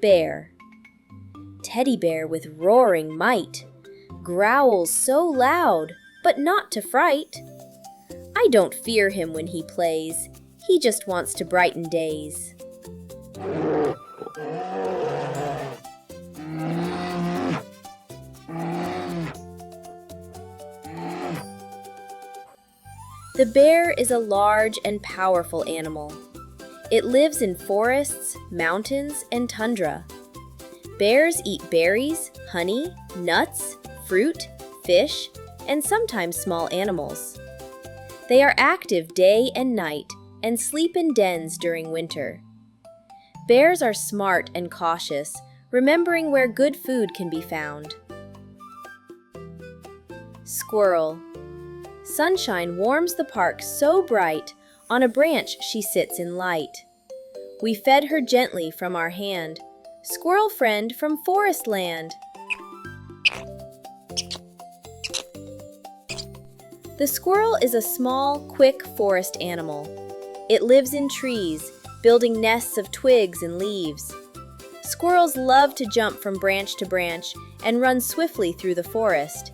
Bear. Teddy bear with roaring might, growls so loud, but not to fright. I don't fear him when he plays, he just wants to brighten days. The bear is a large and powerful animal. It lives in forests, mountains, and tundra. Bears eat berries, honey, nuts, fruit, fish, and sometimes small animals. They are active day and night and sleep in dens during winter. Bears are smart and cautious, remembering where good food can be found. Squirrel. Sunshine warms the park so bright, on a branch she sits in light. We fed her gently from our hand, squirrel friend from forest land. The squirrel is a small, quick forest animal. It lives in trees, building nests of twigs and leaves. Squirrels love to jump from branch to branch and run swiftly through the forest.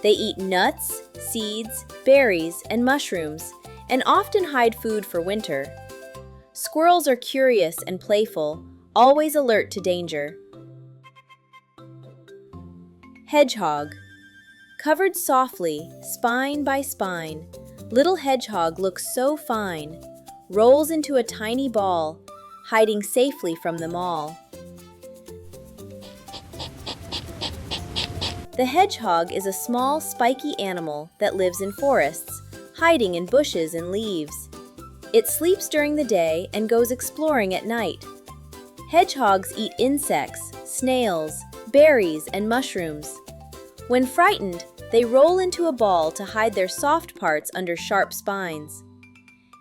They eat nuts, seeds, berries, and mushrooms, and often hide food for winter. Squirrels are curious and playful, always alert to danger. Hedgehog. Covered softly, spine by spine, little hedgehog looks so fine, rolls into a tiny ball, hiding safely from them all. The hedgehog is a small, spiky animal that lives in forests, hiding in bushes and leaves. It sleeps during the day and goes exploring at night. Hedgehogs eat insects, snails, berries, and mushrooms. When frightened, they roll into a ball to hide their soft parts under sharp spines.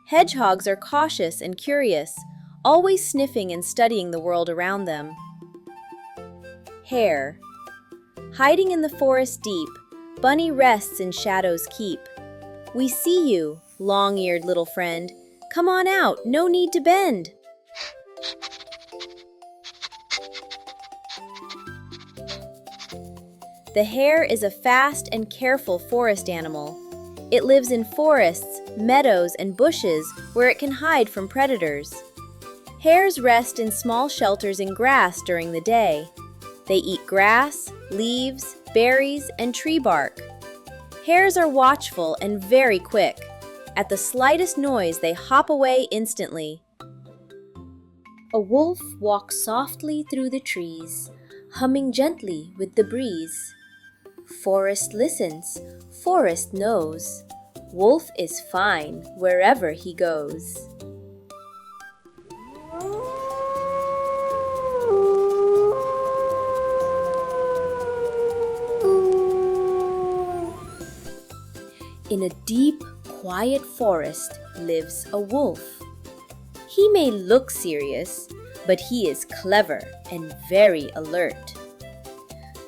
Hedgehogs are cautious and curious, always sniffing and studying the world around them. Hare. Hiding in the forest deep, bunny rests in shadows keep. We see you, long-eared little friend. Come on out, no need to bend. The hare is a fast and careful forest animal. It lives in forests, meadows, and bushes where it can hide from predators. Hares rest in small shelters in grass during the day. They eat grass, leaves, berries, and tree bark. Hares are watchful and very quick. At the slightest noise, they hop away instantly. A wolf walks softly through the trees, humming gently with the breeze. Forest listens, forest knows. Wolf is fine wherever he goes. In a deep, quiet forest lives a wolf. He may look serious, but he is clever and very alert.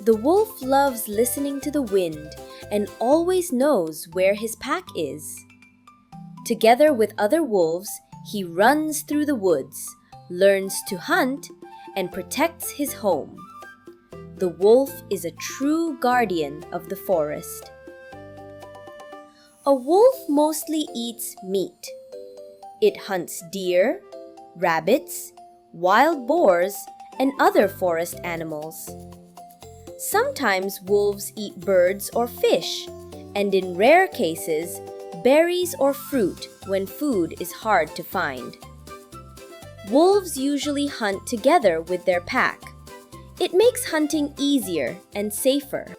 The wolf loves listening to the wind and always knows where his pack is. Together with other wolves, he runs through the woods, learns to hunt, and protects his home. The wolf is a true guardian of the forest. A wolf mostly eats meat. It hunts deer, rabbits, wild boars, and other forest animals. Sometimes wolves eat birds or fish, and in rare cases, berries or fruit when food is hard to find. Wolves usually hunt together with their pack. It makes hunting easier and safer.